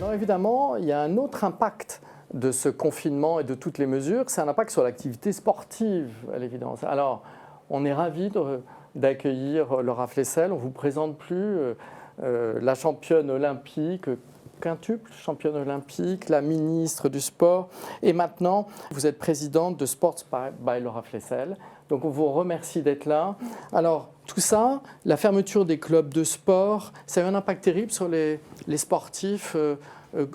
Alors évidemment, il y a un autre impact de ce confinement et de toutes les mesures, c'est un impact sur l'activité sportive, à l'évidence. Alors, on est ravis d'accueillir Laura Flessel. On ne vous présente plus la championne olympique, quintuple championne olympique, la ministre du Sport. Et maintenant, vous êtes présidente de Sports by Laura Flessel. Donc, on vous remercie d'être là. Alors, tout ça, la fermeture des clubs de sport, ça a eu un impact terrible sur les sportifs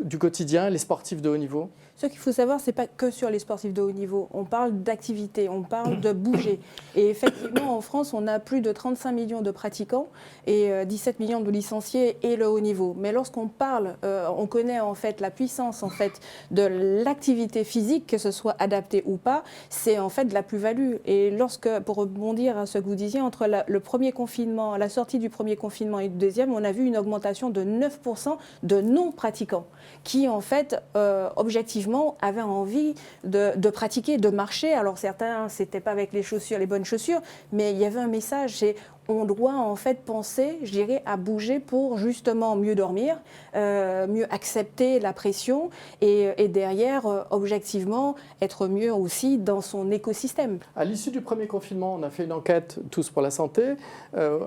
du quotidien, les sportifs de haut niveau? Ce qu'il faut savoir, ce n'est pas que sur les sportifs de haut niveau. On parle d'activité, on parle de bouger. Et effectivement, en France, on a plus de 35 millions de pratiquants et 17 millions de licenciés et le haut niveau. Mais lorsqu'on parle, on connaît en fait la puissance en fait de l'activité physique, que ce soit adaptée ou pas, c'est en fait de la plus-value. Et pour rebondir à ce que vous disiez, entre le premier confinement, la sortie du premier confinement et du deuxième, on a vu une augmentation de 9% de non-pratiquants qui en fait, objectivement, avaient envie de pratiquer, de marcher. Alors certains, c'était pas avec les bonnes chaussures, mais il y avait un message, c'est on doit en fait penser, je dirais, à bouger pour justement mieux dormir, mieux accepter la pression et derrière, objectivement, être mieux aussi dans son écosystème. À l'issue du premier confinement, on a fait une enquête Tous pour la santé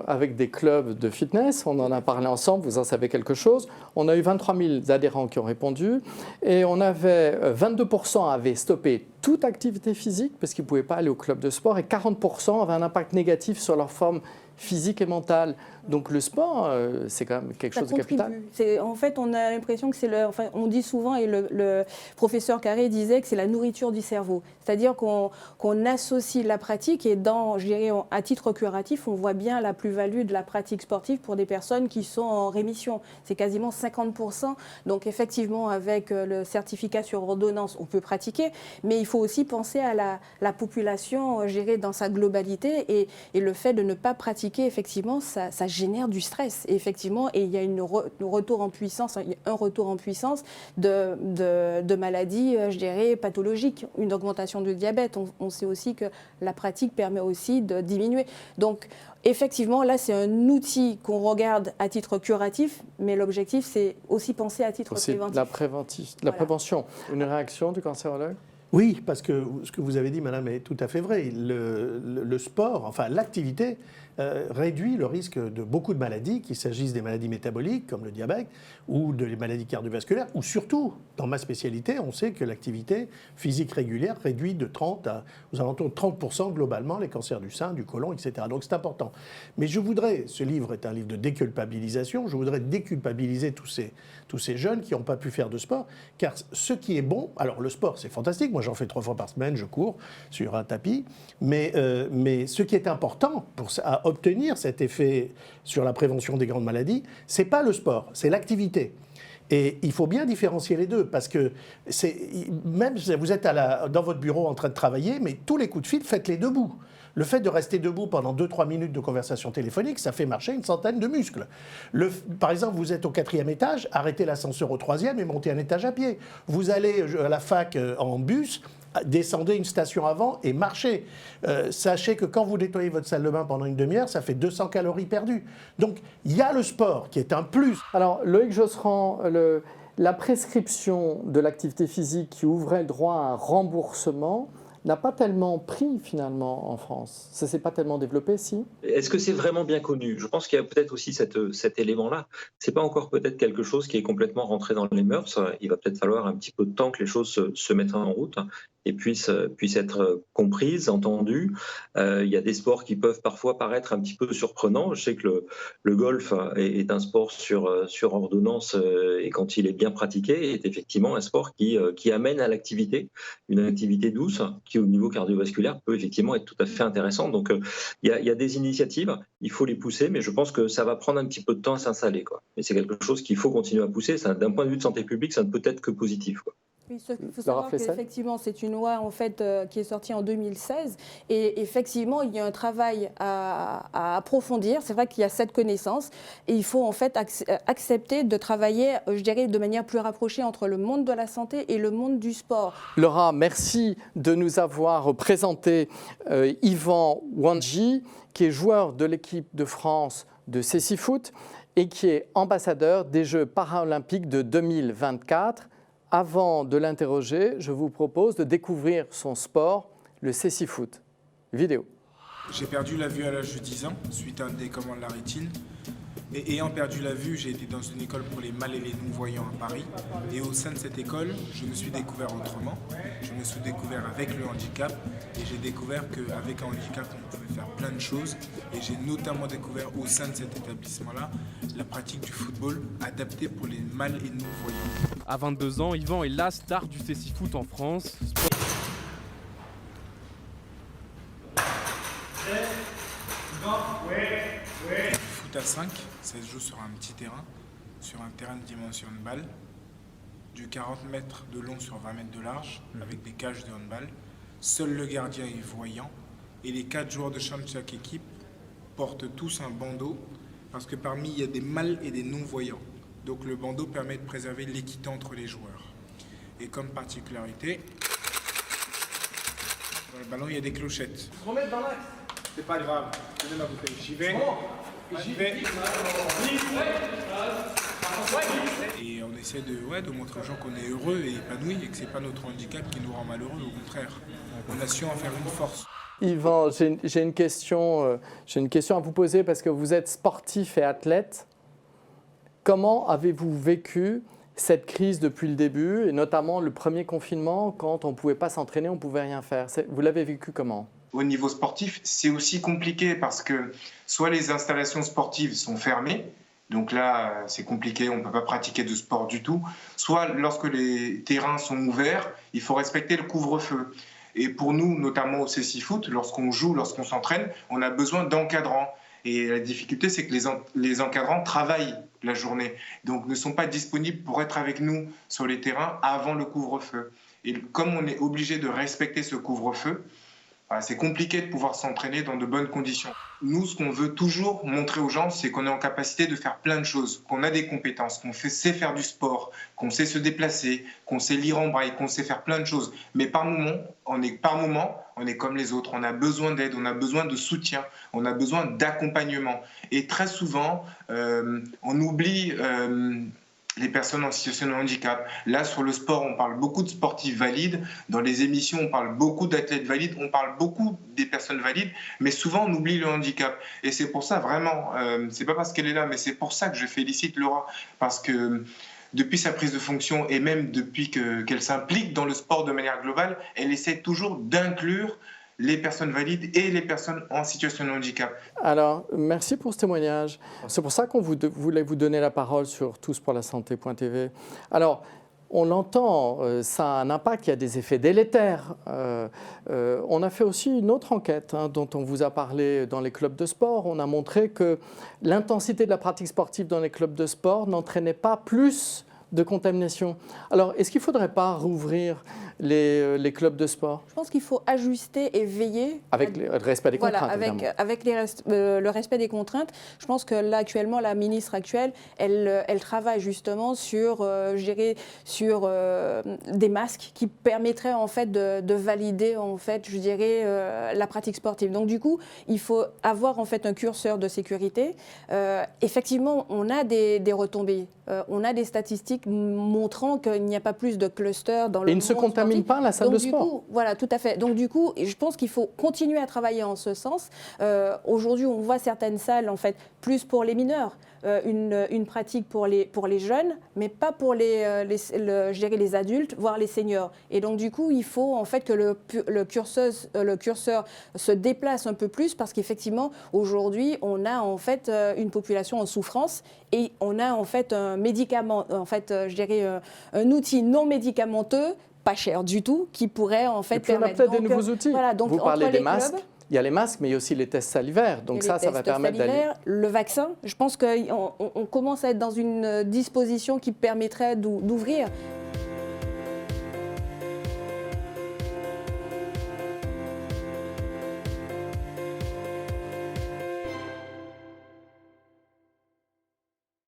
avec des clubs de fitness. On en a parlé ensemble, vous en savez quelque chose. On a eu 23 000 adhérents qui ont répondu et on avait 22% avaient stoppé toute activité physique parce qu'ils ne pouvaient pas aller au club de sport et 40% avaient un impact négatif sur leur forme physique et mentale. Donc le sport, c'est quand même quelque chose de capital. En fait, on a l'impression que on dit souvent, et le professeur Carré disait que c'est la nourriture du cerveau. C'est-à-dire qu'on associe la pratique et je dirais, à titre curatif, on voit bien la plus-value de la pratique sportive pour des personnes qui sont en rémission. C'est quasiment 50%. Donc effectivement, avec le certificat sur ordonnance, on peut pratiquer, mais il faut aussi penser à la population, je dirais, dans sa globalité et le fait de ne pas pratiquer, effectivement, ça génère du stress. Et effectivement, il y a un retour en puissance de maladies, je dirais, pathologiques, une augmentation du diabète. On sait aussi que la pratique permet aussi de diminuer. Donc, effectivement, là, c'est un outil qu'on regarde à titre curatif, mais l'objectif, c'est aussi penser à titre préventif. La prévention. Une réaction du cancérologue ? Oui, parce que ce que vous avez dit, madame, est tout à fait vrai. Le sport, enfin l'activité, réduit le risque de beaucoup de maladies, qu'il s'agisse des maladies métaboliques, comme le diabète, ou des maladies cardiovasculaires, ou surtout, dans ma spécialité, on sait que l'activité physique régulière réduit de 30 aux alentours de 30% globalement les cancers du sein, du côlon, etc. Donc c'est important. Mais ce livre est un livre de déculpabilisation, je voudrais déculpabiliser tous ces jeunes qui n'ont pas pu faire de sport, car ce qui est bon, alors le sport c'est fantastique, moi j'en fais 3 fois par semaine, je cours sur un tapis, mais ce qui est important pour obtenir cet effet sur la prévention des grandes maladies, c'est pas le sport, c'est l'activité. Et il faut bien différencier les deux, parce que même si vous êtes dans votre bureau en train de travailler, mais tous les coups de fil, faites-les debout. Le fait de rester debout pendant 2-3 minutes de conversation téléphonique, ça fait marcher une centaine de muscles. Par exemple, vous êtes au 4e étage, arrêtez l'ascenseur au 3e et montez un étage à pied. Vous allez à la fac en bus, descendez une station avant et marchez. Sachez que quand vous nettoyez votre salle de bain pendant une demi-heure, ça fait 200 calories perdues. Donc, il y a le sport qui est un plus. Alors, Loïc Josserand, la prescription de l'activité physique qui ouvrait le droit à un remboursement n'a pas tellement pris finalement en France. Ça ne s'est pas tellement développé, si? Est-ce que c'est vraiment bien connu? Je pense qu'il y a peut-être aussi cet élément-là. Ce n'est pas encore peut-être quelque chose qui est complètement rentré dans les mœurs. Il va peut-être falloir un petit peu de temps que les choses se mettent en route et puissent être comprises, entendues. Il y a des sports qui peuvent parfois paraître un petit peu surprenants. Je sais que le golf est un sport sur ordonnance et quand il est bien pratiqué, est effectivement un sport qui amène à l'activité, une activité douce qui au niveau cardiovasculaire peut effectivement être tout à fait intéressant. Donc il y a des initiatives, il faut les pousser, mais je pense que ça va prendre un petit peu de temps à s'installer, quoi. Mais c'est quelque chose qu'il faut continuer à pousser. D'un point de vue de santé publique, ça ne peut être que positif, quoi. Oui, il faut savoir qu'effectivement, c'est une loi en fait, qui est sortie en 2016 et effectivement, il y a un travail à approfondir. C'est vrai qu'il y a cette connaissance et il faut en fait accepter de travailler, je dirais, de manière plus rapprochée entre le monde de la santé et le monde du sport. Laura, merci de nous avoir présenté Yvan Wandji, qui est joueur de l'équipe de France de Cécifoot et qui est ambassadeur des Jeux paralympiques de 2024. Avant de l'interroger, je vous propose de découvrir son sport, le cécifoot. Vidéo. J'ai perdu la vue à l'âge de 10 ans suite à un dégagement de la rétine. Et ayant perdu la vue, j'ai été dans une école pour les mal et les non-voyants à Paris. Et au sein de cette école, je me suis découvert autrement. Je me suis découvert avec le handicap. Et j'ai découvert qu'avec un handicap, on pouvait faire plein de choses. Et j'ai notamment découvert au sein de cet établissement-là la pratique du football adaptée pour les mal et non-voyants. À 22 ans, Yvan est la star du cécifoot en France. Foot à 5, ça se joue sur un petit terrain, sur un terrain de dimension de balle, du 40 mètres de long sur 20 mètres de large, avec des cages de handball. Seul le gardien est voyant et les 4 joueurs de champ de chaque équipe portent tous un bandeau parce que parmi il y a des mal et des non-voyants. Donc le bandeau permet de préserver l'équité entre les joueurs. Et comme particularité, dans le ballon il y a des clochettes. Remettre dans l'axe. C'est pas grave, donnez ma bouteille, j'y vais. J'y vais. Et on essaie de montrer aux gens qu'on est heureux et épanoui et que c'est pas notre handicap qui nous rend malheureux, au contraire. On a su en faire une force. Yvan, j'ai une question à vous poser parce que vous êtes sportif et athlète. Comment avez-vous vécu cette crise depuis le début et notamment le premier confinement quand on ne pouvait pas s'entraîner, on ne pouvait rien faire? Vous l'avez vécu comment? Au niveau sportif, c'est aussi compliqué parce que soit les installations sportives sont fermées, donc là c'est compliqué, on ne peut pas pratiquer de sport du tout, soit lorsque les terrains sont ouverts, il faut respecter le couvre-feu. Et pour nous, notamment au cécifoot, lorsqu'on joue, lorsqu'on s'entraîne, on a besoin d'encadrants. Et la difficulté, c'est que les encadrants travaillent la journée, donc ne sont pas disponibles pour être avec nous sur les terrains avant le couvre-feu. Et comme on est obligé de respecter ce couvre-feu, c'est compliqué de pouvoir s'entraîner dans de bonnes conditions. Nous, ce qu'on veut toujours montrer aux gens, c'est qu'on est en capacité de faire plein de choses, qu'on a des compétences, qu'on sait faire du sport, qu'on sait se déplacer, qu'on sait lire en braille, qu'on sait faire plein de choses. Mais par moment, on est comme les autres. On a besoin d'aide, on a besoin de soutien, on a besoin d'accompagnement. Et très souvent, on oublie les personnes en situation de handicap. Là, sur le sport, on parle beaucoup de sportifs valides. Dans les émissions, on parle beaucoup d'athlètes valides. On parle beaucoup des personnes valides, mais souvent, on oublie le handicap. Et c'est pour ça, vraiment, c'est pas parce qu'elle est là, mais c'est pour ça que je félicite Laura. Parce que depuis sa prise de fonction et même depuis qu'elle s'implique dans le sport de manière globale, elle essaie toujours d'inclure les personnes valides et les personnes en situation de handicap. Alors, merci pour ce témoignage. C'est pour ça qu'on voulait vous donner la parole sur tousporlasanté.tv. Alors, on l'entend, ça a un impact, il y a des effets délétères. On a fait aussi une autre enquête dont on vous a parlé dans les clubs de sport. On a montré que l'intensité de la pratique sportive dans les clubs de sport n'entraînait pas plus de contamination. Alors, est-ce qu'il ne faudrait pas rouvrir les clubs de sport? Je pense qu'il faut ajuster et veiller. Avec le respect des contraintes, voilà, avec le respect des contraintes. Je pense que là, actuellement, la ministre actuelle, elle travaille justement sur des masques qui permettraient en fait de valider en fait, je dirais, la pratique sportive. Donc du coup, il faut avoir en fait un curseur de sécurité. Effectivement, on a des retombées. On a des statistiques montrant qu'il n'y a pas plus de clusters dans le monde. Et il ne se contamine pas la salle de sport. Coup, voilà, tout à fait. Donc du coup, je pense qu'il faut continuer à travailler en ce sens. Aujourd'hui, on voit certaines salles, en fait, plus pour les mineurs. Une pratique pour les jeunes, mais pas pour les adultes, voire les seniors. Et donc, du coup, il faut en fait que le curseur se déplace un peu plus parce qu'effectivement, aujourd'hui, on a en fait une population en souffrance et on a en fait un médicament, en fait, un outil non médicamenteux, pas cher du tout, qui pourrait en fait et puis permettre. On a peut-être des nouveaux outils. Voilà, donc, vous parlez des masques. Clubs, il y a les masques, mais il y a aussi les tests salivaires. Donc ça va permettre d'aller... Le vaccin, je pense qu'on commence à être dans une disposition qui permettrait d'ouvrir.